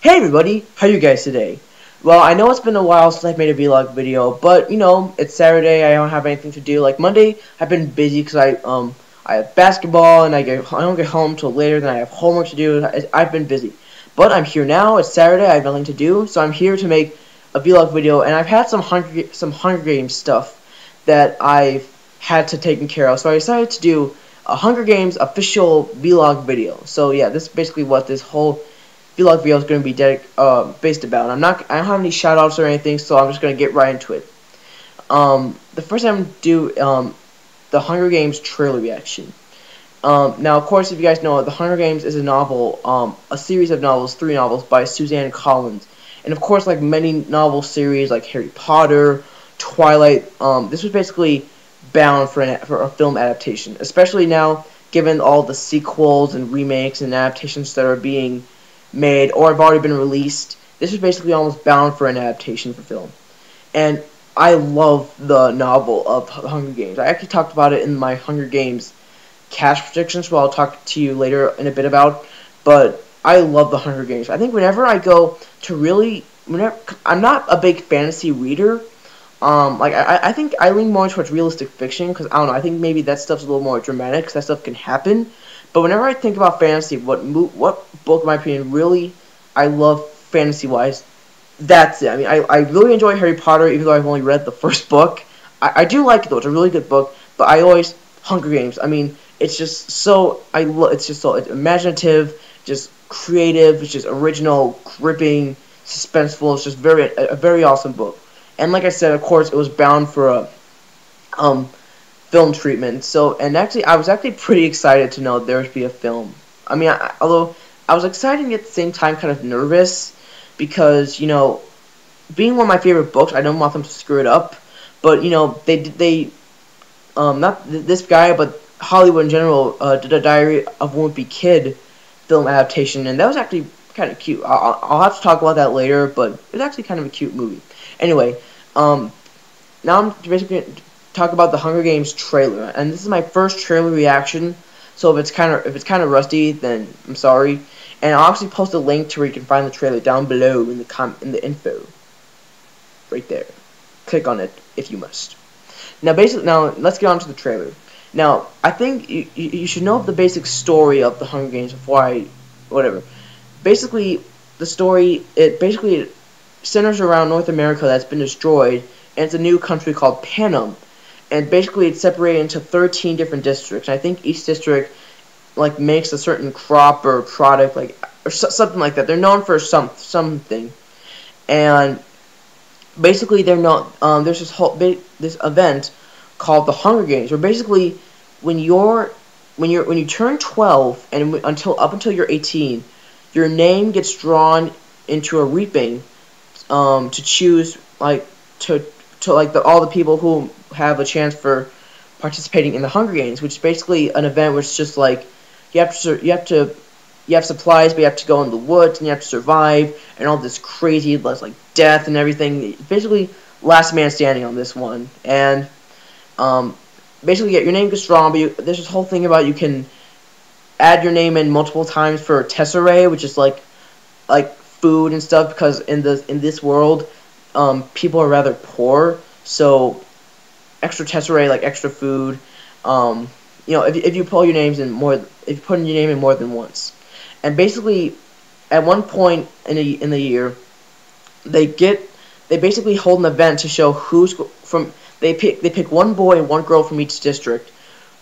Hey everybody, how you guys today? Well, I know it's been a while since I've made a vlog video, but it's Saturday. I don't have anything to do. Like Monday, I've been busy because I have basketball and I don't get home till later. Then I have homework to do. I've been busy, but I'm here now. It's Saturday. I have nothing to do, so I'm here to make a vlog video. And I've had some Hunger Games stuff that I've had to take care of, so I decided to do a Hunger Games official vlog video. So yeah, this is basically what this whole vlog video is going to be based about. I don't have any shoutouts or anything, so I'm just going to get right into it. The first time I'm going to do the Hunger Games trailer reaction. Now, of course, if you guys know, The Hunger Games is a novel, a series of novels, 3 novels by Suzanne Collins. And of course, like many novel series like Harry Potter, Twilight, this was basically bound for a film adaptation, especially now given all the sequels and remakes and adaptations that are being made or have already been released. This is basically almost bound for an adaptation for film. And I love the novel of Hunger Games. I actually talked about it in my Hunger Games cast predictions, which I'll talk to you later in a bit about. But I love the Hunger Games. I think whenever I go to I'm not a big fantasy reader. I think I lean more towards realistic fiction because I don't know. I think maybe that stuff's a little more dramatic because that stuff can happen. But whenever I think about fantasy, what book, in my opinion, really I love fantasy-wise, that's it. I mean, I really enjoy Harry Potter, even though I've only read the first book. I do like it, though. It's a really good book. But I always, Hunger Games, I mean, it's just so, it's imaginative, just creative, it's just original, gripping, suspenseful. It's just a very awesome book. And like I said, of course, it was bound for a, film treatment. So, and actually, I was actually pretty excited to know there would be a film. I mean, although I was excited and at the same time kind of nervous because, being one of my favorite books, I don't want them to screw it up. But, not this guy, but Hollywood in general, did a Diary of a Wimpy Kid film adaptation, and that was actually kind of cute. I'll have to talk about that later, but it was actually kind of a cute movie. Anyway, now I'm basically going to talk about the Hunger Games trailer, and this is my first trailer reaction. So if it's kind of rusty, then I'm sorry. And I'll actually post a link to where you can find the trailer down below in the info, right there. Click on it if you must. Now let's get on to the trailer. Now I think you should know the basic story of the Hunger Games before whatever. Basically, the story it centers around North America that's been destroyed, and it's a new country called Panem. And basically, it's separated into 13 different districts. And I think each district makes a certain crop or product, or something like that. They're known for something. And basically, they're not. There's this event called the Hunger Games, where basically, when you turn 12 and up until you're 18, your name gets drawn into a reaping to choose all the people who have a chance for participating in the Hunger Games, which is basically an event where it's just you have supplies, but you have to go in the woods and you have to survive, and all this crazy death and everything. Basically, last man standing on this one, and basically, your name gets drawn, but there's this whole thing about you can add your name in multiple times for tesserae, which is like food and stuff, because in this world, people are rather poor, so extra tesserae, extra food, if you put your name in more than once. And basically, at one point in the year, they basically hold an event to show they pick one boy and one girl from each district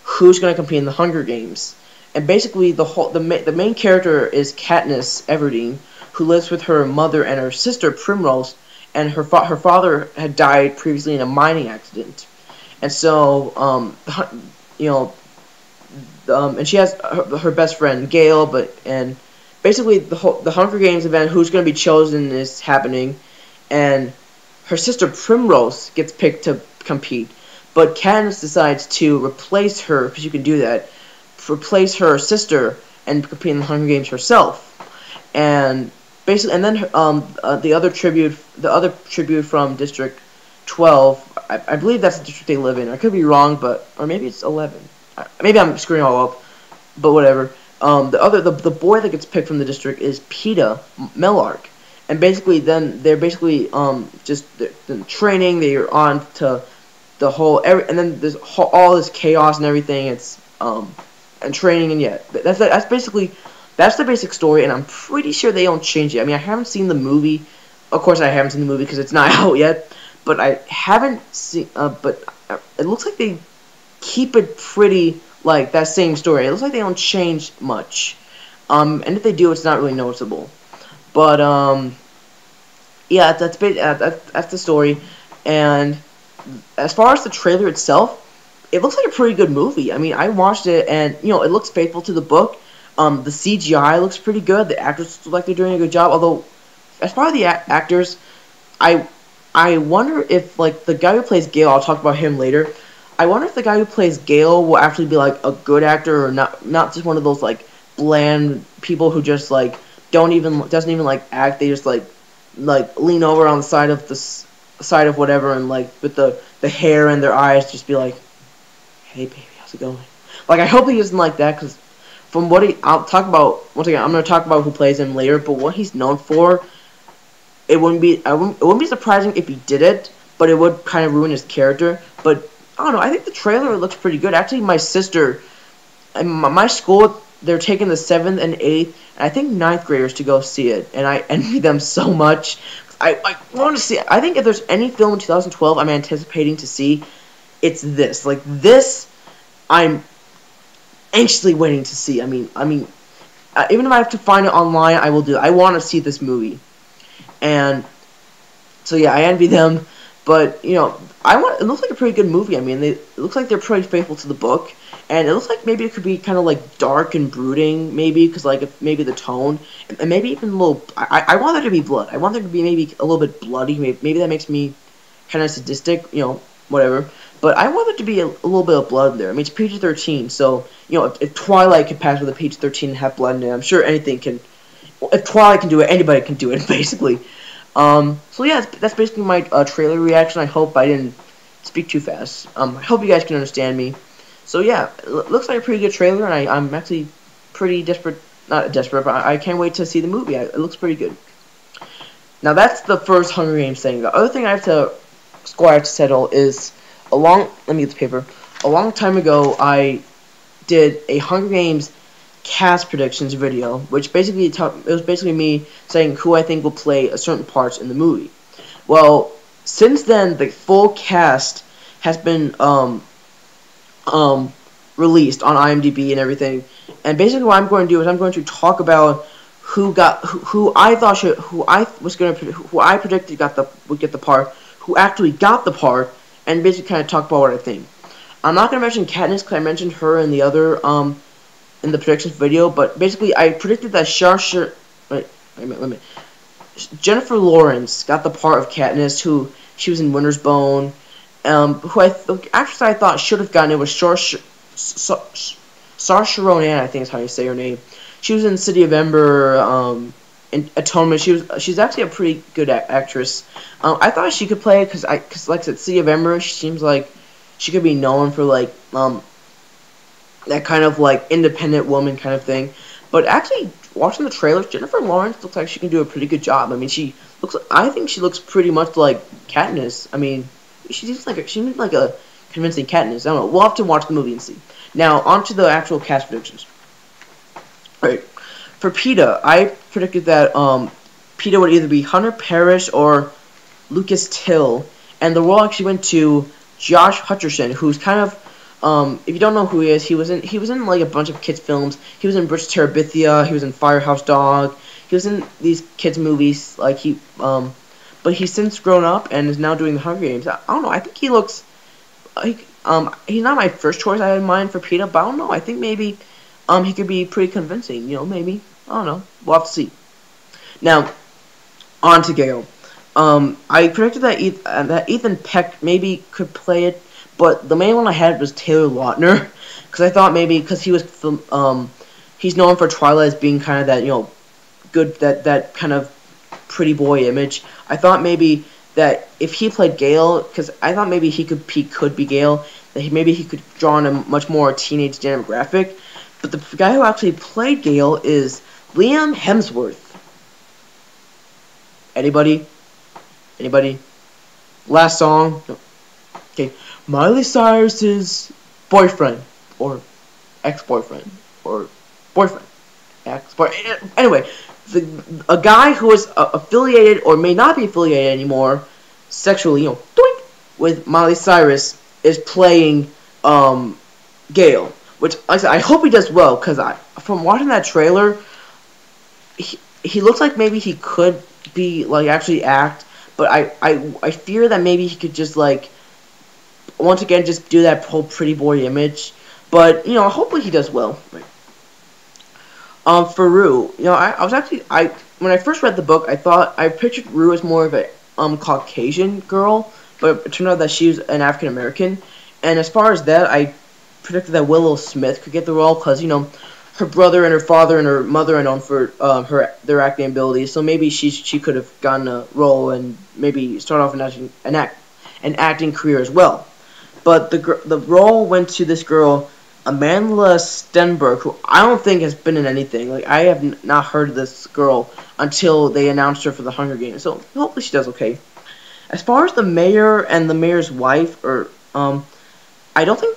who's going to compete in the Hunger Games. And basically, the main character is Katniss Everdeen, who lives with her mother and her sister Primrose, and her father had died previously in a mining accident. And so, and she has her best friend Gale, and basically the Hunger Games event, who's going to be chosen, is happening, and her sister Primrose gets picked to compete, but Katniss decides to replace her, because you can do that, replace her sister and compete in the Hunger Games herself. And basically, and then the other tribute from District 12, I believe that's the district they live in. I could be wrong, or maybe it's 11. Maybe I'm screwing all up, but whatever. the boy that gets picked from the district is Peeta Mellark, and basically then they're basically just they're training. They're on to the whole and then there's all this chaos and everything. It's and training, and yeah, that's basically that's the basic story, and I'm pretty sure they don't change it. I mean, I haven't seen the movie. Of course, I haven't seen the movie because it's not out yet. But I haven't seen. But it looks like they keep it pretty like that same story. It looks like they don't change much. And if they do, it's not really noticeable. But yeah, that's the story. And as far as the trailer itself, it looks like a pretty good movie. I mean, I watched it, and it looks faithful to the book. The CGI looks pretty good. The actors look like they're doing a good job. Although, as far as the actors, I wonder if like the guy who plays Gale. I'll talk about him later. I wonder if the guy who plays Gale will actually be like a good actor or not just one of those like bland people who just like doesn't even like act. They just like lean over on the side of side of whatever, and like with the hair and their eyes just be like, "Hey baby, how's it going?" Like, I hope he isn't like that, because from what I'll talk about once again. I'm gonna talk about who plays him later, but what he's known for, it wouldn't be surprising if he did it, but it would kind of ruin his character. But I don't know. I think the trailer looks pretty good. Actually, my sister, and my school, they're taking the 7th and 8th, and I think 9th graders to go see it, and I envy them so much. I want to see it. I think if there's any film in 2012 I'm anticipating to see, it's this. Like, this, I'm anxiously waiting to see. I mean, even if I have to find it online, I will do it. I want to see this movie. And so yeah, I envy them, but it looks like a pretty good movie. I mean, it looks like they're pretty faithful to the book, and it looks like maybe it could be kind of like dark and brooding, maybe, because like maybe the tone, and maybe even a little. I want there to be blood. I want there to be maybe a little bit bloody. Maybe that makes me kind of sadistic, whatever. But I want there to be a little bit of blood in there. I mean, it's PG-13, so if Twilight can pass with a PG-13 and have blood in it, I'm sure anything can. If Twilight can do it, anybody can do it, basically. So yeah, that's basically my trailer reaction. I hope I didn't speak too fast. I hope you guys can understand me. So yeah, it looks like a pretty good trailer, and I'm actually pretty desperate. Not desperate, but I can't wait to see the movie. It looks pretty good. Now that's the first Hunger Games thing. The other thing I have to settle is let me get the paper. A long time ago, I did a Hunger Games cast predictions video, which basically it was basically me saying who I think will play a certain parts in the movie. Well, since then, the full cast has been released on IMDb and everything. And basically, what I'm going to do is I'm going to talk about who I predicted would get the part, who actually got the part, and basically kind of talk about what I think. I'm not going to mention Katniss because I mentioned her in the other in the predictions video, but basically I predicted that Jennifer Lawrence got the part of Katniss, who she was in Winter's Bone. Who actress I thought should have gotten it was Saoirse Ronan, I think is how you say her name. She was in City of Ember, in Atonement. She's actually a pretty good actress. I thought she could play it because like I said, City of Ember, she seems like she could be known for like that kind of like independent woman kind of thing. But actually, watching the trailers, Jennifer Lawrence looks like she can do a pretty good job. I mean, I think she looks pretty much like Katniss. I mean, she seems like a convincing Katniss. I don't know. We'll have to watch the movie and see. Now, on to the actual cast predictions. Alright. For Peeta, I predicted that Peeta would either be Hunter Parrish or Lucas Till, and the role actually went to Josh Hutcherson, who's kind of if you don't know who he is, he was in like a bunch of kids films. He was in Bridge to Terabithia. He was in Firehouse Dog. He was in these kids movies. Like but he's since grown up and is now doing the Hunger Games. I don't know. I think he looks. He's not my first choice I had in mind for Peeta, but I don't know. I think maybe he could be pretty convincing. Maybe I don't know. We'll have to see. Now, on to Gale. I predicted that Ethan Peck maybe could play it. But the main one I had was Taylor Lautner, because I thought maybe because he was he's known for Twilight as being kind of that good that kind of pretty boy image. I thought maybe that if he played Gale, because I thought maybe he could be Gale, that maybe he could draw on a much more teenage demographic. But the guy who actually played Gale is Liam Hemsworth. Anybody? Anybody? Last song. Okay. Miley Cyrus's boyfriend or ex-boyfriend or boyfriend. Ex-boyfriend. Anyway, a guy who is affiliated or may not be affiliated anymore sexually, doink, with Miley Cyrus is playing Gale. Which, like I said, I hope he does well, because from watching that trailer, he looks like maybe he could be, like, actually act, but I fear that maybe he could just, like, once again, just do that whole pretty boy image. But, hopefully he does well. For Rue, I was actually, when I first read the book, I pictured Rue as more of a, Caucasian girl, but it turned out that she was an African American. And as far as that, I predicted that Willow Smith could get the role, because, her brother and her father and her mother are known for their acting abilities, so maybe she could have gotten a role and maybe start off an acting career as well. But the role went to this girl, Amandla Stenberg, who I don't think has been in anything. Like, I have not heard of this girl until they announced her for the Hunger Games, so hopefully she does okay. As far as the mayor and the mayor's wife, I don't think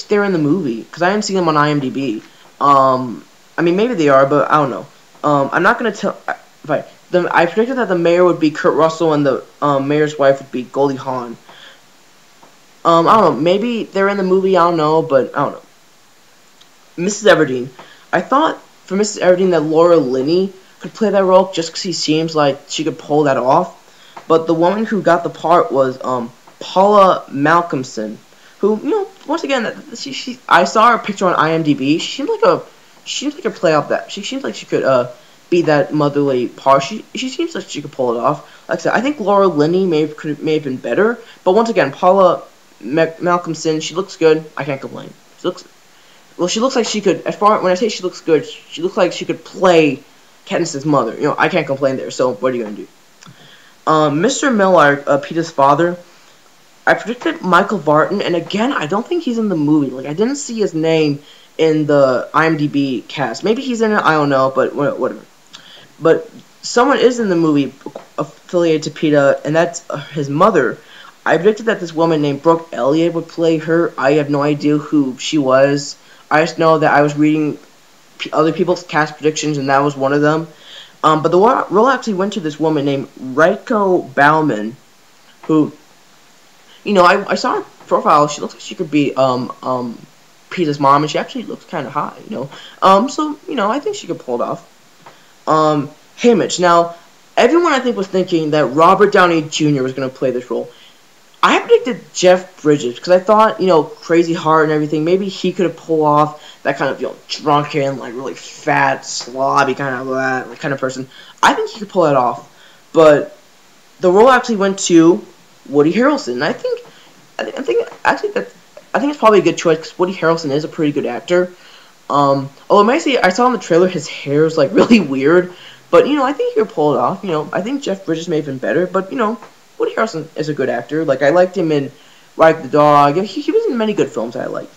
they're in the movie, because I haven't seen them on IMDb. I mean, maybe they are, but I don't know. I'm not gonna tell. I predicted that the mayor would be Kurt Russell and the mayor's wife would be Goldie Hawn. I don't know. Maybe they're in the movie. I don't know, but I don't know. Mrs. Everdeen. I thought for Mrs. Everdeen that Laura Linney could play that role just because she seems like she could pull that off. But the woman who got the part was Paula Malcolmson, who, once again, I saw her picture on IMDb. She seems like a play off that. She seems like she could be that motherly part. She seems like she could pull it off. Like I said, I think Laura Linney may have been better. But once again, Paula Malcolmson, she looks good. I can't complain. She looks like she could. When I say she looks good, she looks like she could play Katniss's mother. I can't complain there. So what are you gonna do? Mr. Miller, Peter's father. I predicted Michael Barton, and again, I don't think he's in the movie. Like, I didn't see his name in the IMDb cast. Maybe he's in it, I don't know, but whatever. But someone is in the movie affiliated to PETA, and that's his mother. I predicted that this woman named Brooke Elliott would play her. I have no idea who she was. I just know that I was reading other people's cast predictions, and that was one of them. But the role actually went to this woman named Raiko Bauman, who, I saw her profile. She looks like she could be Peter's mom, and she actually looks kind of hot, So, I think she could pull it off. Haymitch. Now, everyone I think was thinking that Robert Downey Jr. was going to play this role. I predicted Jeff Bridges, because I thought, Crazy Heart and everything, maybe he could have pulled off that kind of, drunken, like, really fat, slobby kind of person. I think he could pull that off. But the role actually went to Woody Harrelson. And I think it's probably a good choice, because Woody Harrelson is a pretty good actor. Although I saw in the trailer his hair is, like, really weird. But, I think he could pull it off. I think Jeff Bridges may have been better, but, Woody Harrelson is a good actor. Like, I liked him in Ride the Dog. He was in many good films I like.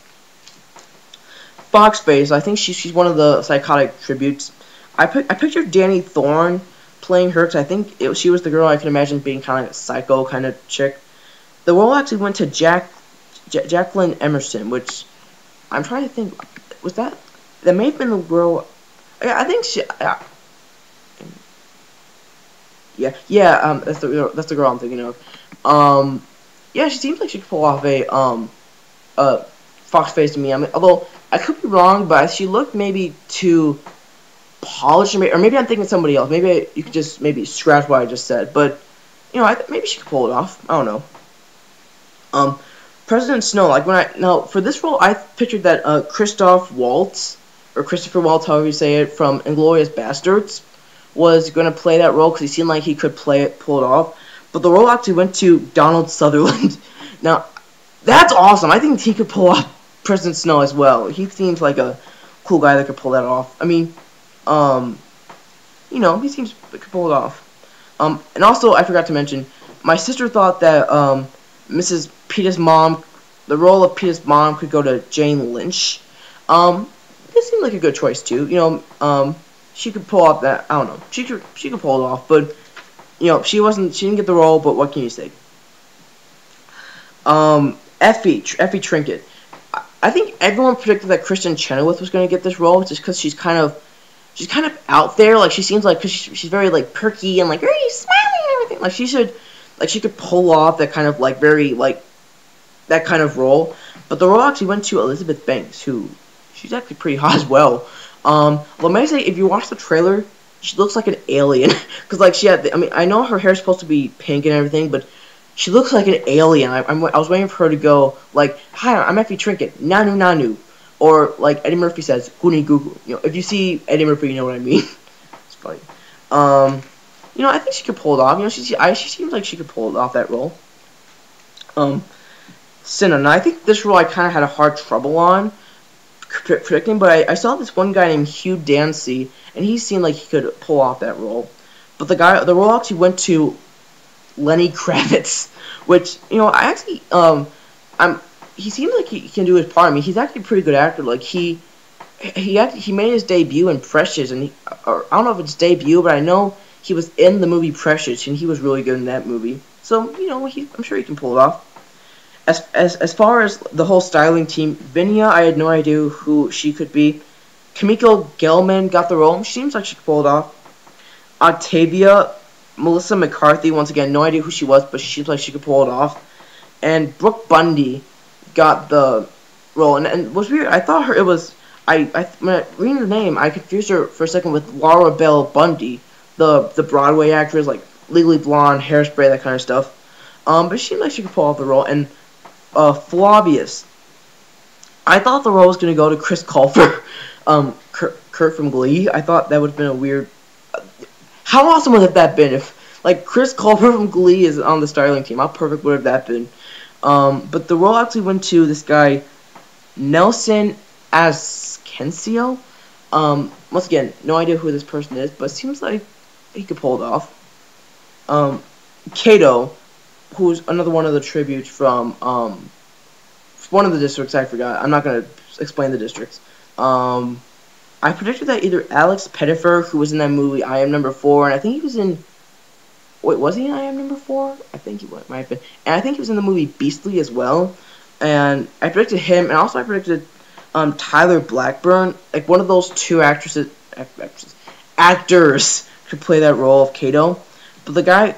Fox Face, I think she's one of the psychotic tributes. I pictured Danny Thorne playing her, because I think she was the girl I could imagine being kind of like a psycho kind of chick. The role actually went to Jacqueline Emerson, which I'm trying to think, was that may have been the girl. Yeah, I think she. That's the girl I'm thinking of. Yeah, she seems like she could pull off a Fox Face to me. I mean, although I could be wrong, but she looked maybe too polished, or maybe I'm thinking of somebody else. Maybe you could just scratch what I just said, but maybe she could pull it off. I don't know. President Snow. For this role, I pictured that Christopher Waltz, however you say it, from Inglourious Basterds, was going to play that role, because he seemed like he could pull it off. But the role actually went to Donald Sutherland. Now, that's awesome. I think he could pull off President Snow as well. He seems like a cool guy that could pull that off. I mean, he seems like could pull it off. And also, I forgot to mention, my sister thought that Mrs. Peter's mom, the role of Peter's mom, could go to Jane Lynch. this seemed like a good choice too. She could pull off that. I don't know. She could pull it off, but she didn't get the role. But what can you say? Effie Trinket. I think everyone predicted that Kristen Chenoweth was going to get this role just because she's kind of out there. Like she seems like because she's very like perky and like very smiling and everything. She could pull off that kind of like very like that kind of role. But the role actually went to Elizabeth Banks, who she's actually pretty hot as well. Let me say, if you watch the trailer, she looks like an alien because like I know her hair's supposed to be pink and everything, but she looks like an alien. I was waiting for her to go like, "Hi, I'm Effie Trinket, Nanu Nanu," or like Eddie Murphy says, "Goonie Goo Goo." If you see Eddie Murphy, you know what I mean. It's funny. I think she could pull it off. She seems like she could pull it off that role. Cinna. Now I think this role I kind of had a hard trouble on predicting, but I saw this one guy named Hugh Dancy, and he seemed like he could pull off that role. But the role actually went to Lenny Kravitz, which he seems like he can do his part. I mean, he's actually a pretty good actor. Like he made his debut in Precious, and I don't know if it's debut, but I know he was in the movie Precious, and he was really good in that movie. So I'm sure he can pull it off. As far as the whole styling team, Vinya, I had no idea who she could be. Kimiko Gelman got the role. She seems like she could pull it off. Octavia, Melissa McCarthy, once again, no idea who she was, but she seems like she could pull it off. And Brooke Bundy got the role. And what's weird, I thought it was... when reading the name, I confused her for a second with Laura Bell Bundy, the Broadway actress, like Legally Blonde, Hairspray, that kind of stuff. But she seemed like she could pull off the role. And Flavius, I thought the role was going to go to Chris Colfer, Kurt from Glee. I thought that would have been a weird... How awesome would have that been if, like, Chris Colfer from Glee is on the styling team? How perfect would have that been? But the role actually went to this guy, Nelson Ascencio. Once again, no idea who this person is, but it seems like he could pull it off. Kato, who's another one of the tributes from one of the districts. I forgot. I'm not going to explain the districts. I predicted that either Alex Pettyfer, who was in that movie I Am Number 4, and I think he was in... Wait, was he in I Am Number 4? I think he might have been. And I think he was in the movie Beastly as well. And I predicted him, and also I predicted Tyler Blackburn. Like, one of those two actors could play that role of Kato. But the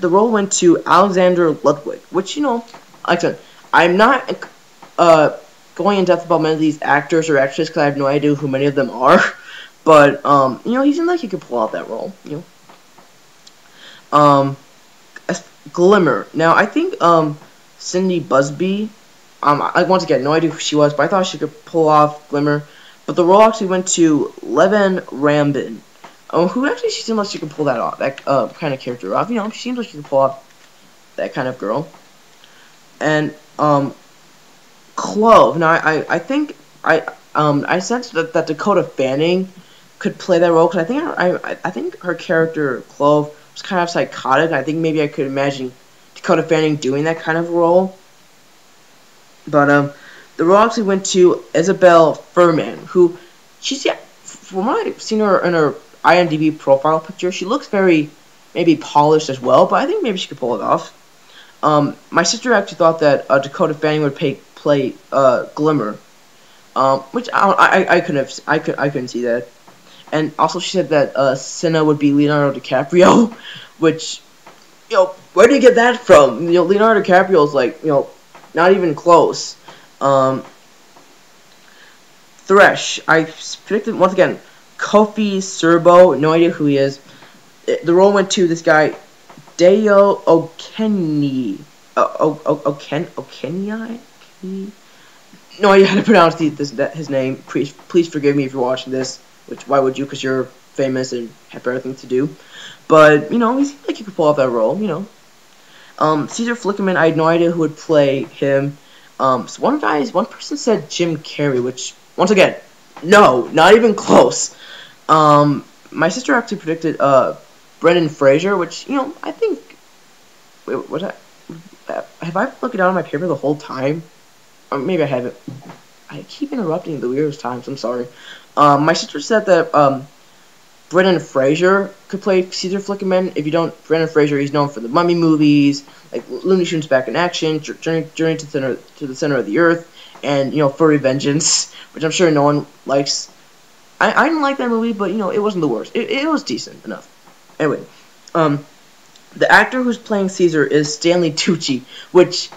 role went to Alexander Ludwig, which, like I said, I'm not going in depth about many of these actors or actresses because I have no idea who many of them are. But, he seemed like he could pull out that role, Glimmer. Now, I think, Cindy Busby, once again, no idea who she was, but I thought she could pull off Glimmer. But the role actually went to Levin Rambin, who actually she seemed like she could pull that off, that kind of character off. She seems like she could pull off that kind of girl. And, Clove. Now, I think I sensed that Dakota Fanning could play that role because I think her character Clove was kind of psychotic. And I think maybe I could imagine Dakota Fanning doing that kind of role. But the role actually went to Isabelle Fuhrman, who from what I've seen her in her IMDb profile picture, she looks very maybe polished as well. But I think maybe she could pull it off. My sister actually thought that Dakota Fanning would play Glimmer, which I couldn't see that. And also she said that Cinna would be Leonardo DiCaprio, which where do you get that from? Leonardo DiCaprio is like not even close. Thresh, I predicted once again Kofi Serbo, no idea who he is. The role went to this guy Deo Okeni. Okeni? No idea how to pronounce his name. Please forgive me if you're watching this. Which, why would you? Because you're famous and have everything to do. But, he seems like he could pull off that role, Caesar Flickerman, I had no idea who would play him. So one person said Jim Carrey, which, once again, no, not even close. My sister actually predicted Brendan Fraser, which, I think... Wait, have I looked it down on my paper the whole time? Or maybe I haven't. I keep interrupting the weirdest times. I'm sorry. My sister said that Brendan Fraser could play Caesar Flickerman. If you don't, Brendan Fraser, he's known for the Mummy movies, like Looney Tunes Back in Action, Journey to the Center of the Earth, and Furry Vengeance, which I'm sure no one likes. I didn't like that movie, but it wasn't the worst. It was decent enough. Anyway, the actor who's playing Caesar is Stanley Tucci, which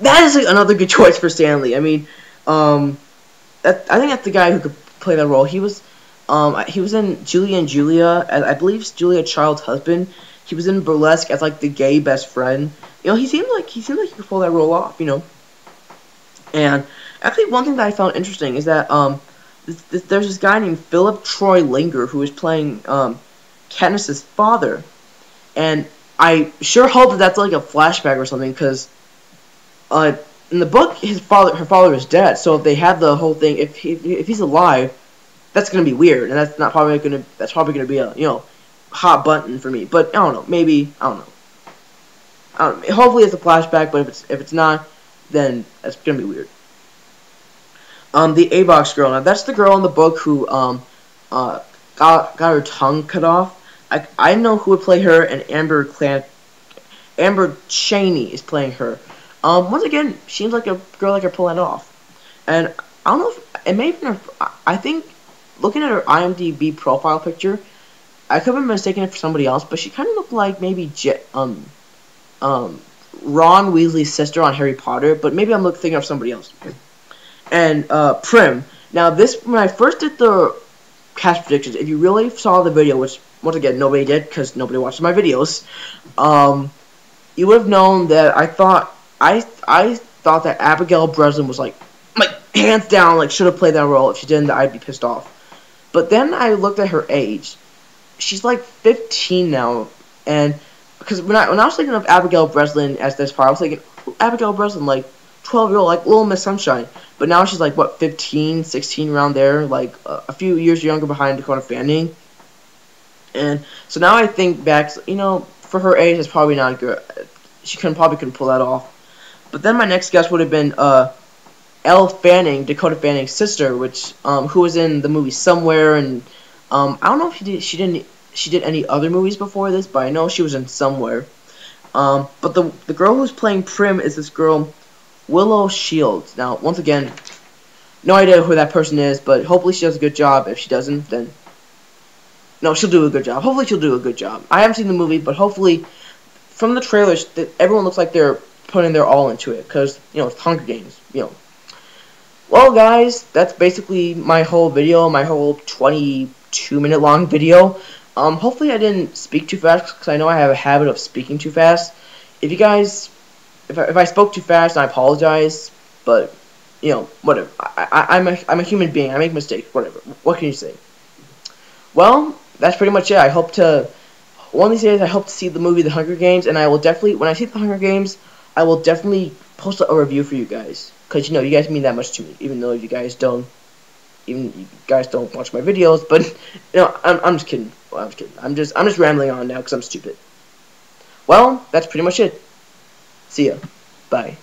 that is another good choice for Stanley. I mean, I think that's the guy who could play that role. He was in Julie and Julia, I believe Julia Child's husband. He was in Burlesque as like the gay best friend. He seemed like he could pull that role off. And actually, one thing that I found interesting is that there's this guy named Philip Troy Linger who is playing Katniss's father, and I sure hope that that's like a flashback or something, because in the book her father is dead. So if they have the whole thing, if he's alive, that's gonna be weird, and that's probably gonna be a hot button for me. But I don't know, maybe I don't know. Hopefully it's a flashback, but if it's not, then that's gonna be weird. The A-Box girl. Now that's the girl in the book who got her tongue cut off. I know who would play her, and Amber Chaney is playing her. Once again, seems like a girl that could pull that off. And I don't know if it may have been I think looking at her IMDb profile picture, I could have been mistaken for somebody else, but she kind of looked like maybe Ron Weasley's sister on Harry Potter, but maybe I'm thinking of somebody else. And Prim. Now when I first did the cast predictions, if you really saw the video, which once again nobody did because nobody watched my videos, you would have known that I thought that Abigail Breslin was like hands down should have played that role. If she didn't, I'd be pissed off. But then I looked at her age. She's like 15 now, and because when I was thinking of Abigail Breslin as this part, I was thinking Abigail Breslin, 12-year-old, Little Miss Sunshine. But now she's 15, 16, around there, a few years younger behind Dakota Fanning. And so now I think back, for her age, it's probably not good. She probably couldn't pull that off. But then my next guess would have been Elle Fanning, Dakota Fanning's sister, who was in the movie Somewhere, and I don't know if she did any other movies before this, but I know she was in Somewhere. But the girl who's playing Prim is this girl Willow Shields. Now, once again, no idea who that person is, but hopefully she does a good job. If she doesn't, then no, she'll do a good job. Hopefully she'll do a good job. I haven't seen the movie, but hopefully from the trailers, everyone looks like they're putting their all into it, because it's Hunger Games. Well, guys, that's basically my whole video, my whole 22-minute long video. Hopefully I didn't speak too fast, because I know I have a habit of speaking too fast. If you guys, if I spoke too fast, I apologize, but whatever. I'm a human being. I make mistakes. Whatever. What can you say? Well, that's pretty much it. One of these days, I hope to see the movie The Hunger Games, and I will definitely, when I see The Hunger Games, I will definitely post a review for you guys, because you guys mean that much to me, even though you guys don't watch my videos. But I'm just kidding. Well, I'm just kidding. I'm just rambling on now because I'm stupid. Well, that's pretty much it. See ya. Bye.